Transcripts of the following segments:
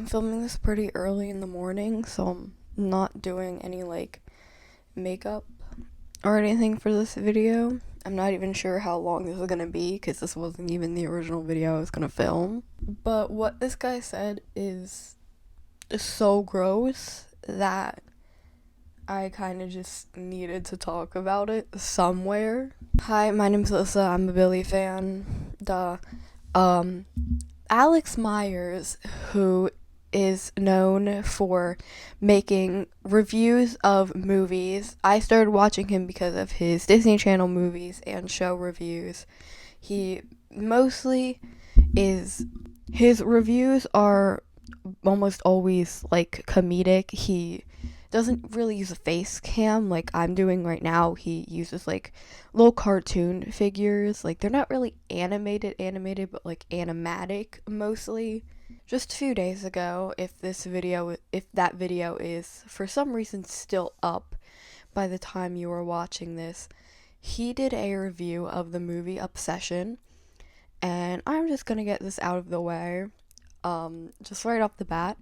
I'm filming this pretty early in the morning, so I'm not doing any makeup or anything for this video. I'm not even sure how long this is gonna be because this wasn't even the original video I was gonna film. But what this guy said is so gross that I kind of just needed to talk about it somewhere. Hi, my name's Alyssa. I'm a Billy fan. Duh. Alex Myers, who is known for making reviews of movies. I started watching him because of his Disney Channel movies and show reviews. He mostly is, his reviews are almost always comedic. He doesn't really use a face cam like I'm doing right now. He uses little cartoon figures. They're not really animated, but animatic mostly. Just a few days ago, if that video is for some reason still up by the time you are watching this, he did a review of the movie Obsession, and I'm just gonna get this out of the way. Just right off the bat,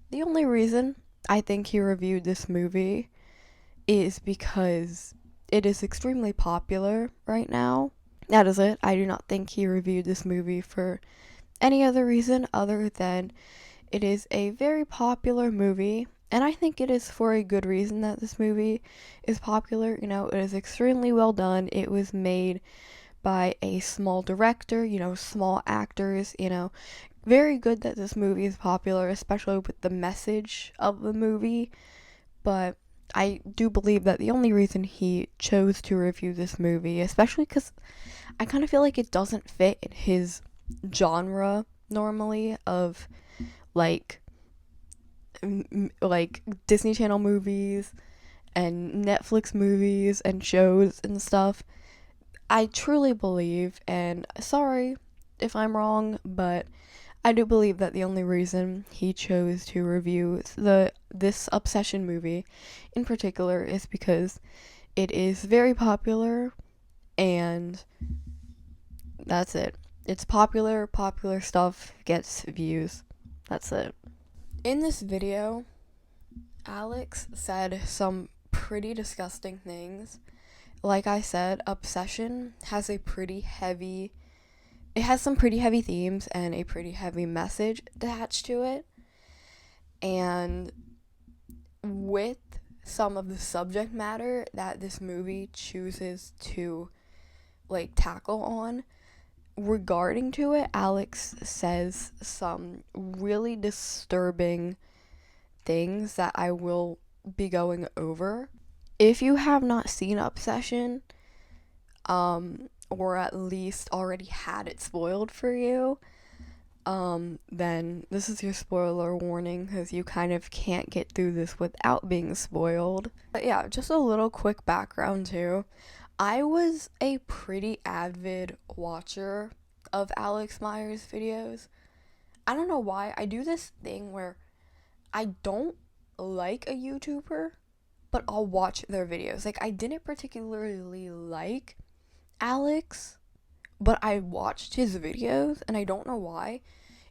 the only reason I think he reviewed this movie is because it is extremely popular right now. That is it. I do not think he reviewed this movie for any other reason other than it is a very popular movie, and I think it is for a good reason that this movie is popular. It is extremely well done. It was made by a small director, small actors, very good that this movie is popular, especially with the message of the movie. But I do believe that the only reason he chose to review this movie, especially because I kind of feel like it doesn't fit in his genre normally of Disney Channel movies and Netflix movies and shows and stuff. I truly believe, and sorry if I'm wrong, but I do believe that the only reason he chose to review this Obsession movie in particular is because it is very popular, and that's it. It's popular stuff gets views. That's it. In this video, Alex said some pretty disgusting things. Like I said, Obsession has some pretty heavy themes and a pretty heavy message attached to it. And with some of the subject matter that this movie chooses to tackle on regarding to it, Alex says some really disturbing things that I will be going over. If you have not seen Obsession, or at least already had it spoiled for you, then this is your spoiler warning, because you kind of can't get through this without being spoiled. But yeah, just a little quick background too. I was a pretty avid watcher of Alex Myers videos. I don't know why. I do this thing where I don't like a YouTuber, but I'll watch their videos. I didn't particularly like Alex, but I watched his videos, and I don't know why.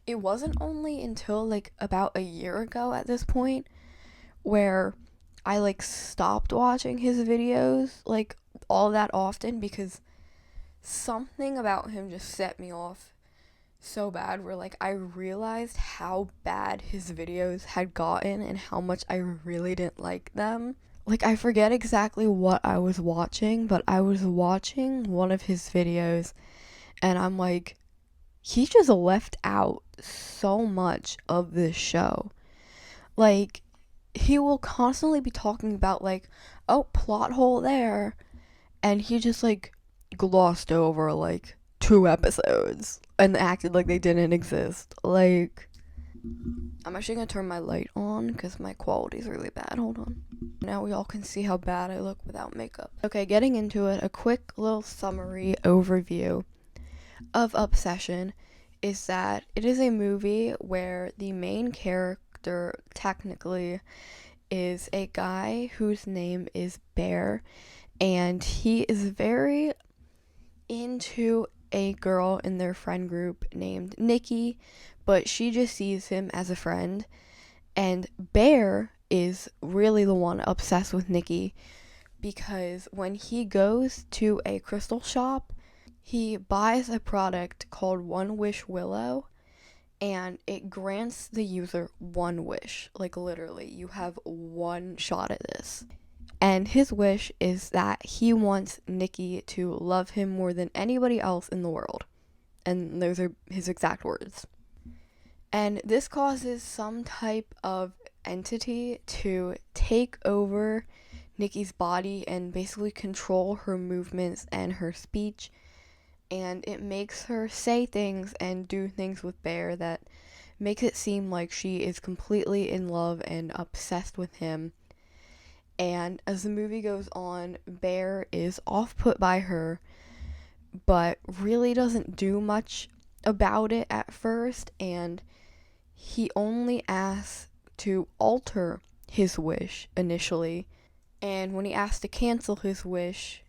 It wasn't only until about a year ago at this point where I stopped watching his videos all that often, because something about him just set me off so bad, where I realized how bad his videos had gotten and how much I really didn't like them. I forget exactly what I was watching, but I was watching one of his videos, and I'm he just left out so much of this show. He will constantly be talking about oh, plot hole there, and he just glossed over 2 episodes and acted like they didn't exist. I'm actually gonna turn my light on because my quality's really bad. Hold on. Now we all can see how bad I look without makeup. Okay, getting into it, a quick little summary overview of Obsession is that it is a movie where the main character technically is a guy whose name is Bear, and he is very into a girl in their friend group named Nikki, but she just sees him as a friend. And Bear is really the one obsessed with Nikki because when he goes to a crystal shop, he buys a product called One Wish Willow, and it grants the user one wish. Like, literally, you have one shot at this. And his wish is that he wants Nikki to love him more than anybody else in the world. And those are his exact words. And this causes some type of entity to take over Nikki's body and basically control her movements and her speech. And it makes her say things and do things with Bear that makes it seem like she is completely in love and obsessed with him. And as the movie goes on, Bear is off-put by her, but really doesn't do much about it at first, and he only asks to alter his wish initially. And when he asks to cancel his wish,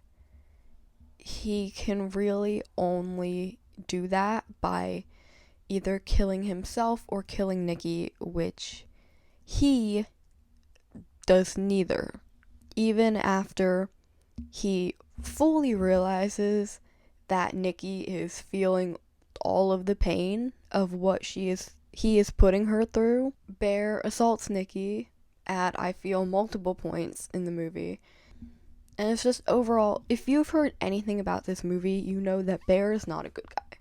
he can really only do that by either killing himself or killing Nikki, which he does neither. Even after he fully realizes that Nikki is feeling all of the pain of what he is putting her through, Bear assaults Nikki at, I feel, multiple points in the movie. And it's just overall, if you've heard anything about this movie, you know that Bear is not a good guy.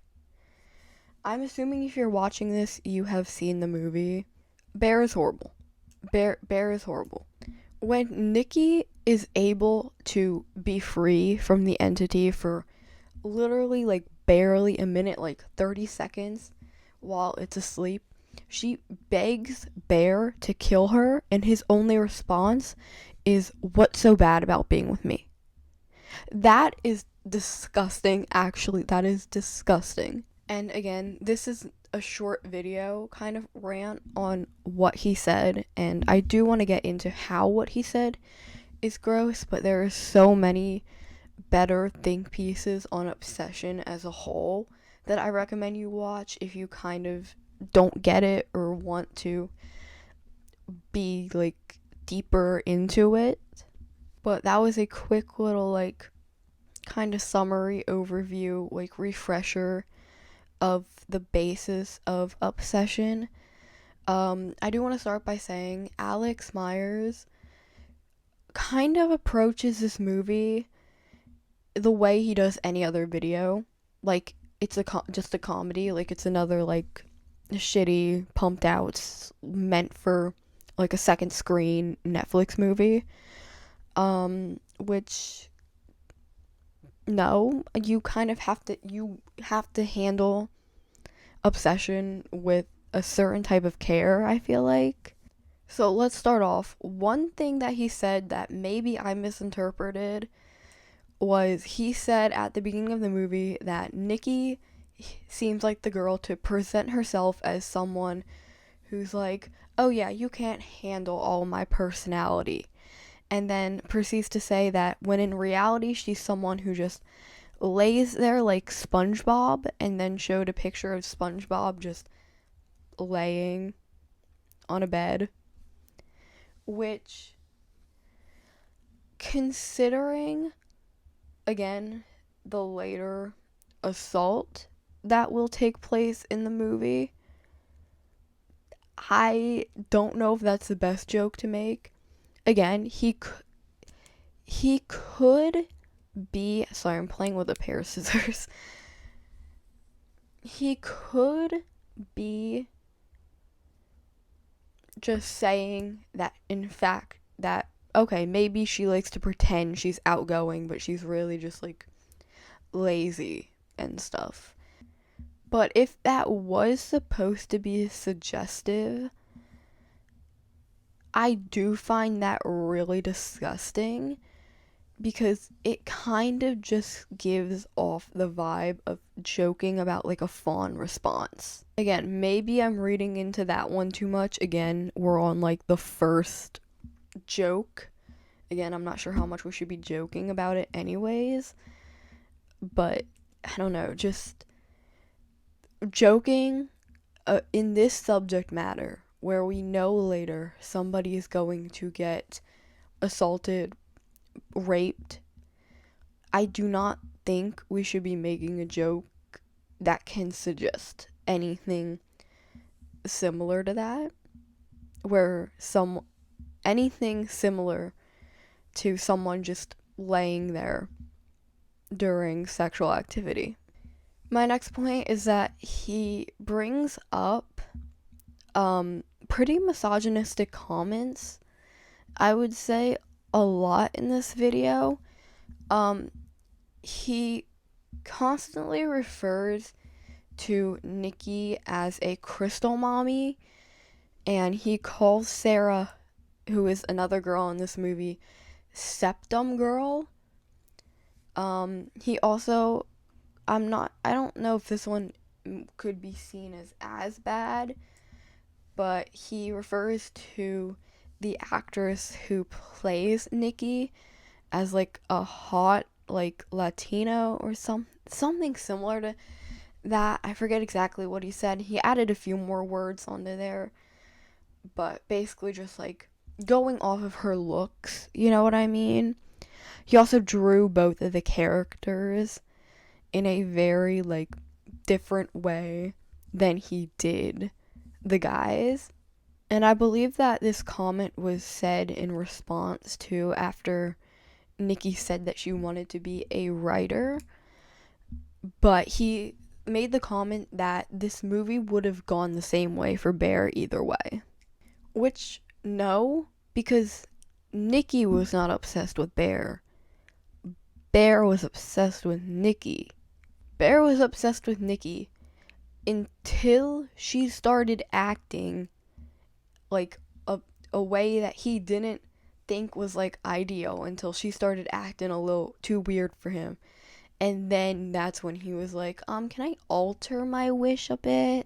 I'm assuming if you're watching this, you have seen the movie. Bear is horrible. Bear is horrible. When Nikki is able to be free from the entity for literally like barely a minute, like 30 seconds while it's asleep, she begs Bear to kill her, and his only response is, "What's so bad about being with me?" That is disgusting, actually. That is disgusting. And again, this is a short video kind of rant on what he said, and I do want to get into how what he said is gross, but there are so many better think pieces on obsession as a whole that I recommend you watch if you kind of don't get it or want to be like deeper into it. But that was a quick little like kind of summary overview, like refresher of the basis of obsession. I do want to start by saying Alex Myers kind of approaches this movie the way he does any other video. Like, it's just a comedy. Like, it's another like shitty, pumped out, meant for like a second screen Netflix movie. Which, no, you kind of have to handle obsession with a certain type of care, I feel like. So let's start off. One thing that he said that maybe I misinterpreted was he said at the beginning of the movie that Nikki seems like the girl to present herself as someone who's like, "Oh yeah, you can't handle all my personality." And then proceeds to say that when in reality she's someone who just lays there like SpongeBob, and then showed a picture of SpongeBob just laying on a bed. Which, considering, again, the later assault that will take place in the movie, I don't know if that's the best joke to make. Again, he could be, sorry, I'm playing with a pair of scissors. He could be just saying that, in fact, that, okay, maybe she likes to pretend she's outgoing, but she's really just like lazy and stuff. But if that was supposed to be suggestive, I do find that really disgusting, because it kind of just gives off the vibe of joking about like a fawn response. Again, maybe I'm reading into that one too much. Again, we're on like the first joke. Again, I'm not sure how much we should be joking about it anyways, but I don't know, just joking in this subject matter where we know later somebody is going to get assaulted, raped. I do not think we should be making a joke that can suggest anything similar to that, where anything similar to someone just laying there during sexual activity. My next point is that he brings up pretty misogynistic comments, I would say, a lot in this video. He constantly refers to Nikki as a crystal mommy, and he calls Sarah, who is another girl in this movie, septum girl. He also, I don't know if this one could be seen as bad, but he refers to the actress who plays Nikki as like a hot like Latino or something similar to that. I forget exactly what he said. He added a few more words onto there, but basically just like going off of her looks, you know what I mean? He also drew both of the characters in a very like different way than he did the guys. And I believe that this comment was said in response to after Nikki said that she wanted to be a writer, but he made the comment that this movie would have gone the same way for Bear either way. Which, no, because Nikki was not obsessed with Bear. Bear was obsessed with Nikki. Bear was obsessed with Nikki until she started acting like a way that he didn't think was like ideal, until she started acting a little too weird for him. And then that's when he was like, can I alter my wish a bit?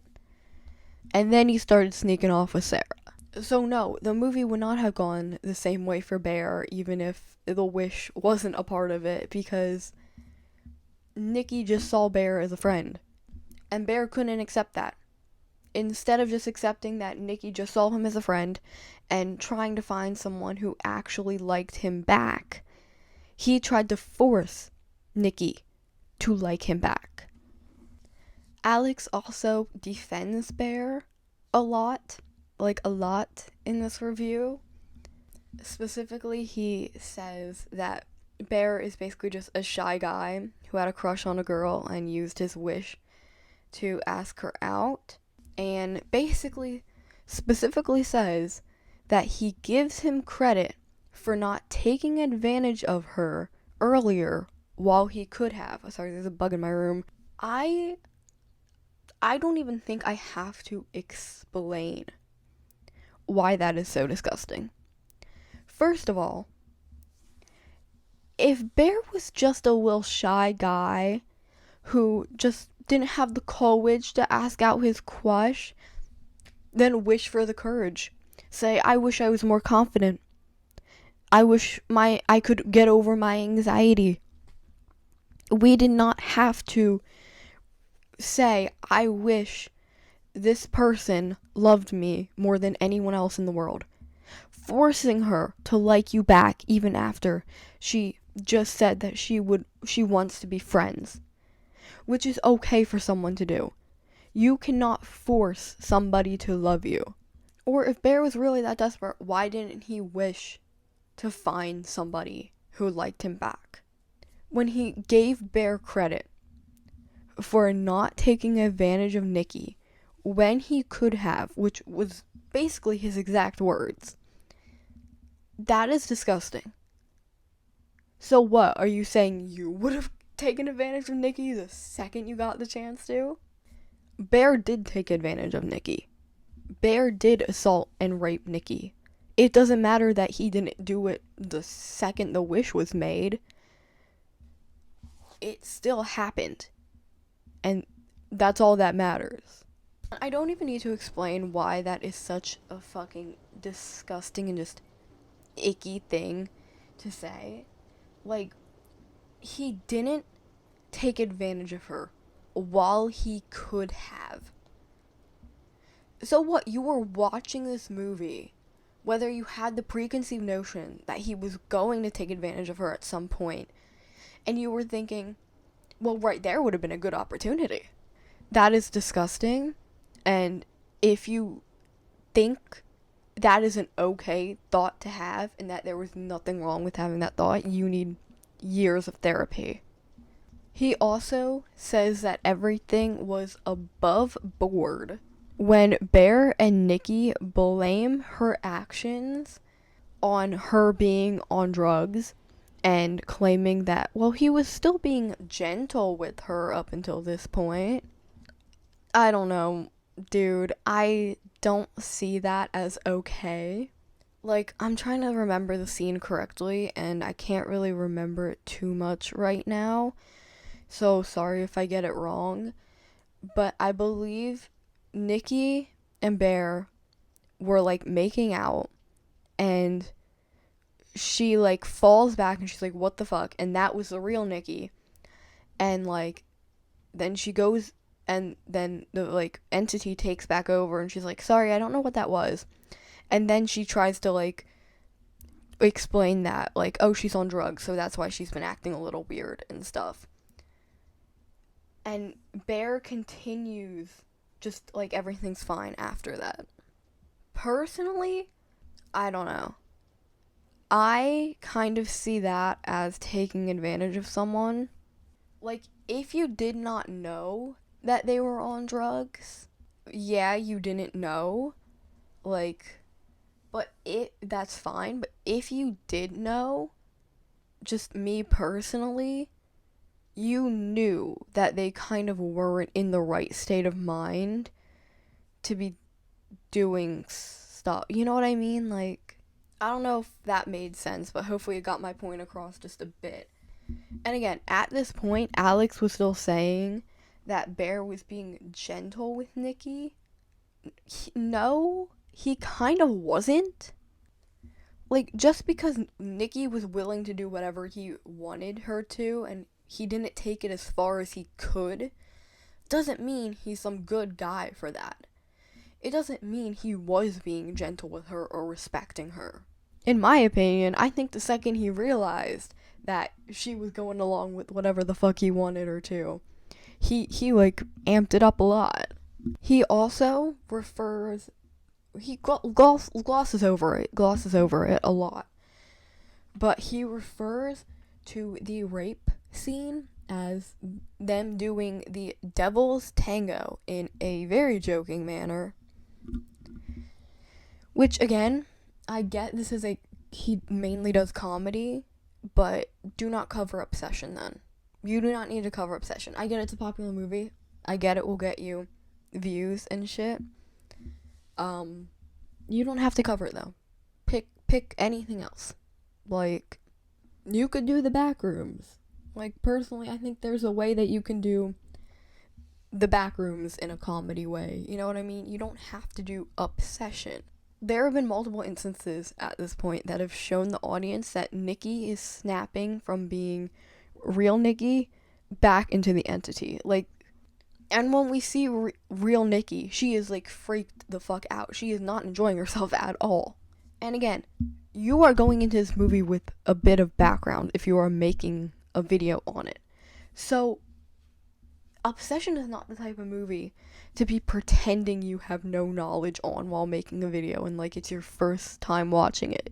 And then he started sneaking off with Sarah. So no, the movie would not have gone the same way for Bear, even if the wish wasn't a part of it, because Nikki just saw Bear as a friend. And Bear couldn't accept that. Instead of just accepting that Nikki just saw him as a friend and trying to find someone who actually liked him back, he tried to force Nikki to like him back. Alex also defends Bear a lot in this review. Specifically, he says that Bear is basically just a shy guy who had a crush on a girl and used his wish to ask her out, and basically specifically says that he gives him credit for not taking advantage of her earlier while he could have. Sorry, there's a bug in my room. I don't even think I have to explain why that is so disgusting. First of all, if Bear was just a little shy guy who just didn't have the courage to ask out his crush, then wish for the courage. Say, I wish I was more confident. I wish I could get over my anxiety. We did not have to say, I wish this person loved me more than anyone else in the world. Forcing her to like you back even after she just said that she wants to be friends, which is okay for someone to do. You cannot force somebody to love you. Or if Bear was really that desperate, why didn't he wish to find somebody who liked him back? When he gave Bear credit for not taking advantage of Nikki when he could have, which was basically his exact words, that is disgusting. So what, are you saying you would have taken advantage of Nikki the second you got the chance to? Bear did take advantage of Nikki. Bear did assault and rape Nikki. It doesn't matter that he didn't do it the second the wish was made. It still happened. And that's all that matters. I don't even need to explain why that is such a fucking disgusting and just icky thing to say. Like, he didn't take advantage of her while he could have. So what? You were watching this movie, whether you had the preconceived notion that he was going to take advantage of her at some point, and you were thinking, well, right there would have been a good opportunity. That is disgusting, and if you think that is an okay thought to have and that there was nothing wrong with having that thought, you need years of therapy. He also says that everything was above board when Bear and Nikki blame her actions on her being on drugs and claiming that, well, he was still being gentle with her up until this point. I don't know, dude. I don't see that as okay. Like, I'm trying to remember the scene correctly, and I can't really remember it too much right now. So sorry if I get it wrong. But I believe Nikki and Bear were, like, making out, and she, like, falls back, and she's like, what the fuck? And that was the real Nikki. And, like, then she goes, and then the, like, entity takes back over, and she's like, sorry, I don't know what that was. And then she tries to, like, explain that, like, oh, she's on drugs, so that's why she's been acting a little weird and stuff. And Bear continues just, like, everything's fine after that. Personally, I don't know. I kind of see that as taking advantage of someone. Like, if you did not know that they were on drugs, yeah, you didn't know, like, but that's fine. But if you did know, just me personally, you knew that they kind of weren't in the right state of mind to be doing stuff. You know what I mean? Like, I don't know if that made sense, but hopefully it got my point across just a bit. And again, at this point, Alex was still saying that Bear was being gentle with Nikki. No, he kind of wasn't. Like, just because Nikki was willing to do whatever he wanted her to, and he didn't take it as far as he could, doesn't mean he's some good guy for that. It doesn't mean he was being gentle with her or respecting her. In my opinion, I think the second he realized that she was going along with whatever the fuck he wanted her to, he like amped it up a lot. He also refers, he glosses over it a lot, but he refers to the rape scene as them doing the devil's tango in a very joking manner, which again, I get this is he mainly does comedy, but do not cover Obsession then. You do not need to cover Obsession. I get it's a popular movie. I get it will get you views and shit. You don't have to cover it though. Pick anything else. Like, you could do the Backrooms. Like, personally, I think there's a way that you can do the Backrooms in a comedy way. You know what I mean? You don't have to do Obsession. There have been multiple instances at this point that have shown the audience that Nikki is snapping from being real Nikki back into the entity. Like, and when we see real Nikki, she is, like, freaked the fuck out. She is not enjoying herself at all. And again, you are going into this movie with a bit of background if you are making a video on it. So, Obsession is not the type of movie to be pretending you have no knowledge on while making a video and, like, it's your first time watching it.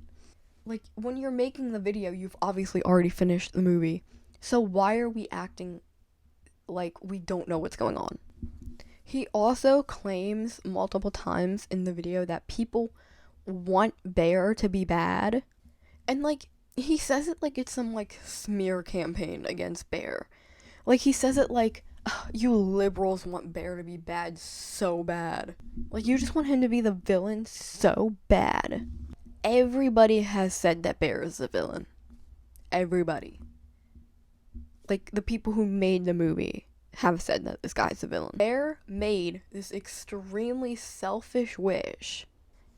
Like, when you're making the video, you've obviously already finished the movie. So why are we acting like we don't know what's going on? He also claims multiple times in the video that people want Bear to be bad. And, like, he says it like it's some, like, smear campaign against Bear. Like, he says it like, you liberals want Bear to be bad so bad. Like, you just want him to be the villain so bad. Everybody has said that Bear is the villain. Everybody. Like, the people who made the movie have said that this guy's the villain. Bear made this extremely selfish wish.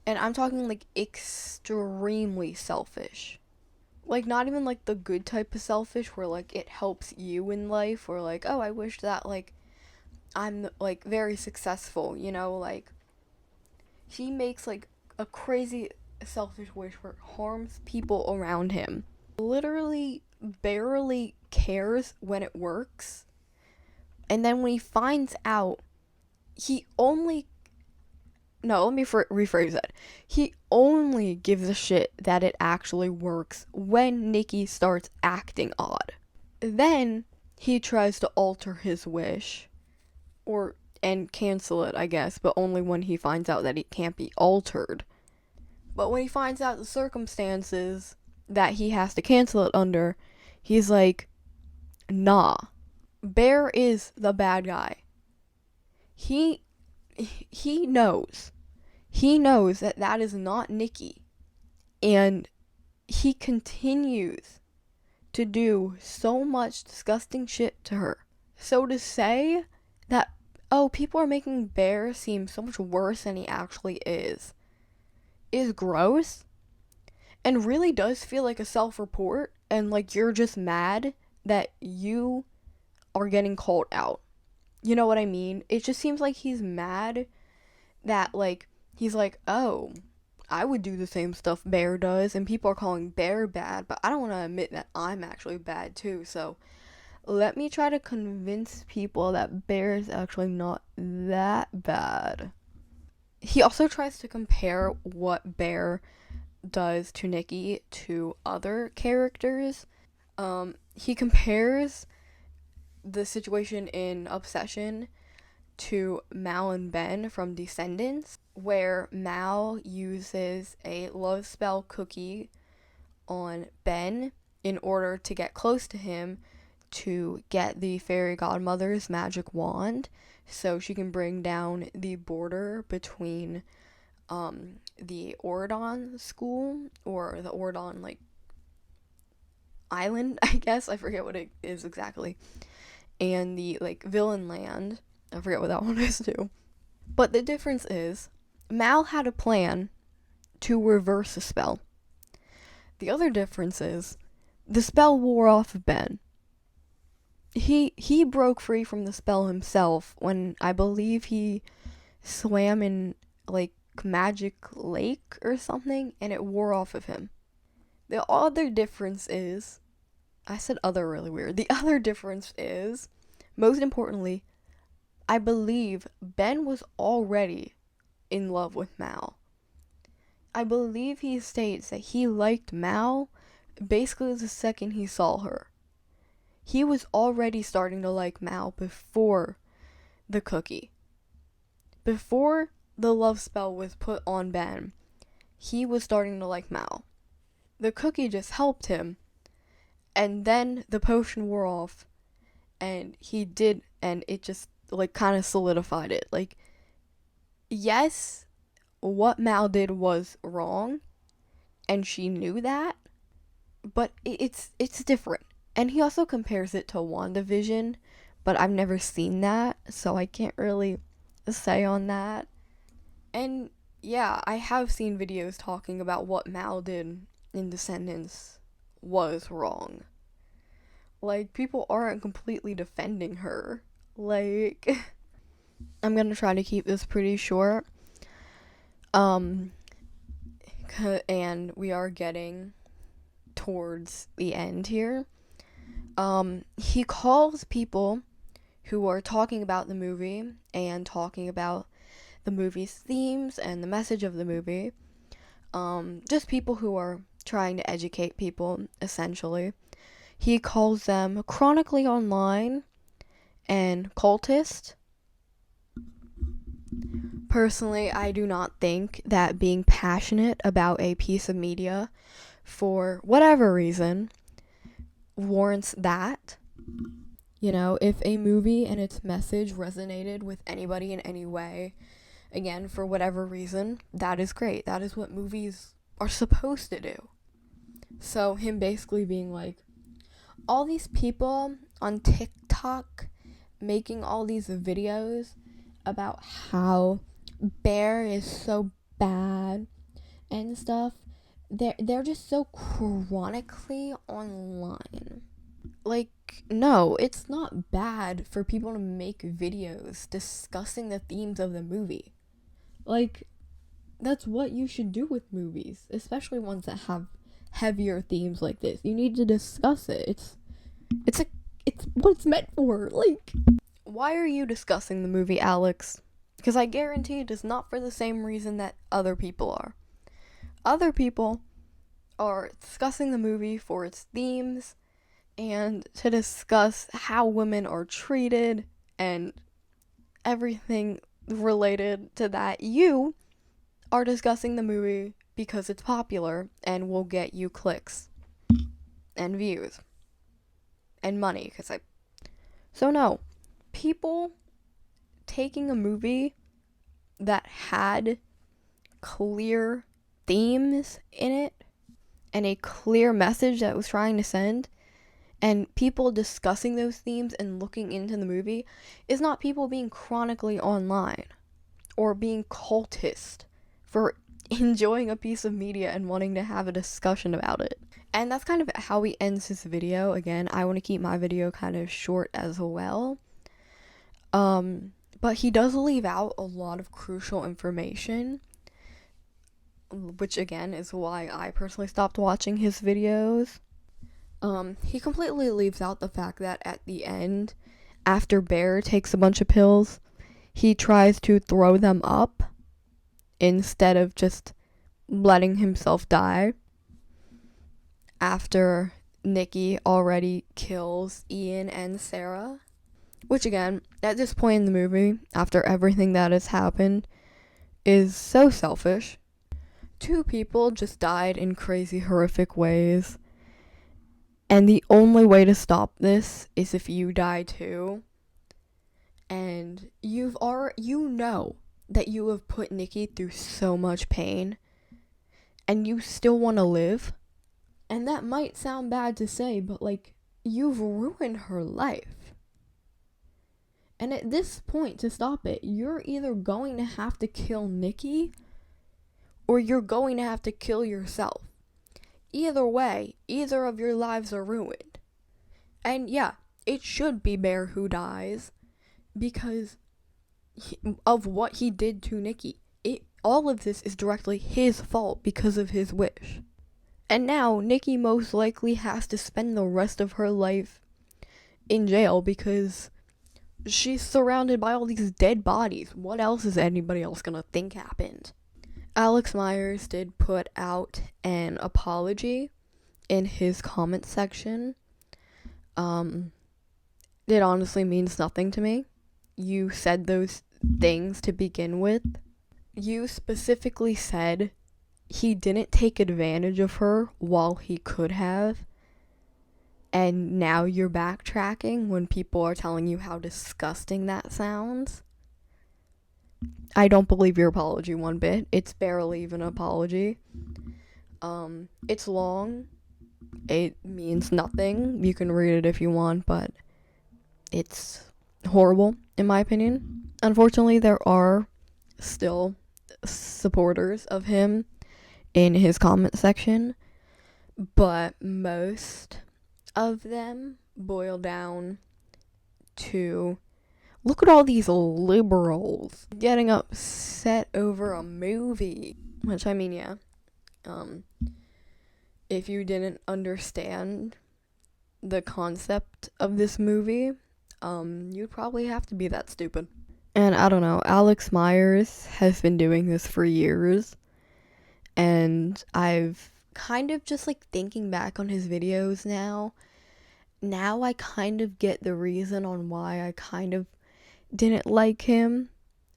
And I'm talking, like, extremely selfish. Like, not even like the good type of selfish where like it helps you in life, or like, oh, I wish that like I'm like very successful, you know, like he makes like a crazy selfish wish where it harms people around him. Literally barely cares when it works. And then when he finds out, he only no, let me rephrase that. He only gives a shit that it actually works when Nikki starts acting odd. Then he tries to alter his wish, or and cancel it, I guess, but only when he finds out that it can't be altered. But when he finds out the circumstances that he has to cancel it under, he's like, nah. Bear is the bad guy. He knows. He knows that that is not Nikki. And he continues to do so much disgusting shit to her. So to say that, oh, people are making Bear seem so much worse than he actually is gross and really does feel like a self-report, and like you're just mad that you are getting called out. You know what I mean? It just seems like he's mad that like he's like, oh, I would do the same stuff Bear does, and people are calling Bear bad, but I don't want to admit that I'm actually bad too. So let me try to convince people that Bear is actually not that bad. He also tries to compare what Bear does to Nikki to other characters. He compares the situation in Obsession to Mal and Ben from Descendants, where Mal uses a love spell cookie on Ben in order to get close to him to get the fairy godmother's magic wand so she can bring down the border between the Oridon school, or the Oridon like island, I guess, I forget what it is exactly, and the like villain land, I forget what that one is too. But the difference is Mal had a plan to reverse the spell. The other difference is the spell wore off of Ben. He broke free from the spell himself when I believe he swam in like magic lake or something, and it wore off of him. The other difference is, I said other really weird. The other difference is, most importantly, I believe Ben was already in love with Mal. I believe he states that he liked Mal basically the second he saw her. He was already starting to like Mal before the cookie. Before the love spell was put on Ben, he was starting to like Mal. The cookie just helped him, and then the potion wore off, and it just like kind of solidified it. Like, yes, what Mal did was wrong, and she knew that, but it's different. And he also compares it to WandaVision, but I've never seen that, so I can't really say on that. And yeah, I have seen videos talking about what Mal did in Descendants was wrong. Like, people aren't completely defending her. Like, I'm gonna try to keep this pretty short. And we are getting towards the end here. He calls people who are talking about the movie and talking about the movie's themes and the message of the movie. Just people who are trying to educate people, essentially. He calls them chronically online and cultist. Personally, I do not think that being passionate about a piece of media for whatever reason warrants that. You know, if a movie and its message resonated with anybody in any way, again, for whatever reason, that is great. That is what movies are supposed to do. So him basically being like, all these people on TikTok making all these videos about how Bear is so bad and stuff, they're just so chronically online. Like, no, it's not bad for people to make videos discussing the themes of the movie. Like, that's what you should do with movies, especially ones that have heavier themes like this. You need to discuss it. It's what it's meant for. Like, why are you discussing the movie, Alex? Because I guarantee it is not for the same reason that other people are. Other people are discussing the movie for its themes and to discuss how women are treated and everything related to that. You are discussing the movie because it's popular and will get you clicks and views and money. So no, people taking a movie that had clear themes in it and a clear message that it was trying to send, and people discussing those themes and looking into the movie, is not people being chronically online or being cultist for enjoying a piece of media and wanting to have a discussion about it. And that's kind of how he ends his video. Again, I want to keep my video kind of short as well. But he does leave out a lot of crucial information, which again is why I personally stopped watching his videos. He completely leaves out the fact that at the end, after Bear takes a bunch of pills, he tries to throw them up instead of just letting himself die after Nikki already kills Ian and Sarah. Which again, at this point in the movie, after everything that has happened, is so selfish. Two people just died in crazy, horrific ways. And the only way to stop this is if you die too. And you know that you have put Nikki through so much pain. And you still want to live. And that might sound bad to say, but like, you've ruined her life. And at this point, to stop it, you're either going to have to kill Nikki, or you're going to have to kill yourself. Either way, either of your lives are ruined. And yeah, it should be Bear who dies, because of what he did to Nikki. All of this is directly his fault because of his wish. And now, Nikki most likely has to spend the rest of her life in jail because she's surrounded by all these dead bodies. What else is anybody else gonna think happened? Alex Myers did put out an apology in his comment section. It honestly means nothing to me. You said those things to begin with. You specifically said he didn't take advantage of her while he could have. And now you're backtracking when people are telling you how disgusting that sounds. I don't believe your apology one bit. It's barely even an apology. It's long. It means nothing. You can read it if you want, but it's horrible, in my opinion. Unfortunately, there are still supporters of him in his comment section, but most of them boil down to, look at all these liberals getting upset over a movie. Which, I mean, yeah. If you didn't understand the concept of this movie, you'd probably have to be that stupid. And I don't know, Alex Myers has been doing this for years. And I've kind of just like thinking back on his videos now. Now I kind of get the reason on why I kind of didn't like him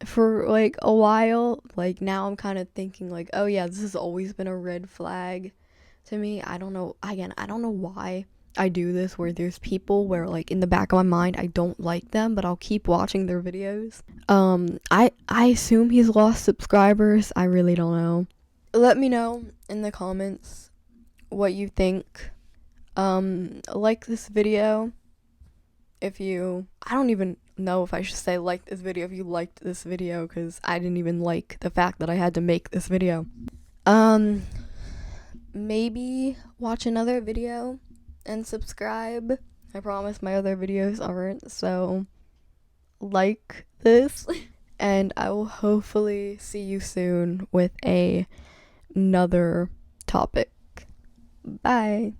for like a while. Like now I'm kind of thinking like, oh yeah, this has always been a red flag to me. I don't know. Again, I don't know why I do this, where there's people where like in the back of my mind I don't like them, but I'll keep watching their videos. I assume he's lost subscribers. I really don't know. Let me know in the comments what you think. Like this video if you, I don't even know if I should say like this video if you liked this video, because I didn't even like the fact that I had to make this video. maybe watch another video and subscribe. I promise my other videos aren't, so like this. And I will hopefully see you soon with another topic. Bye.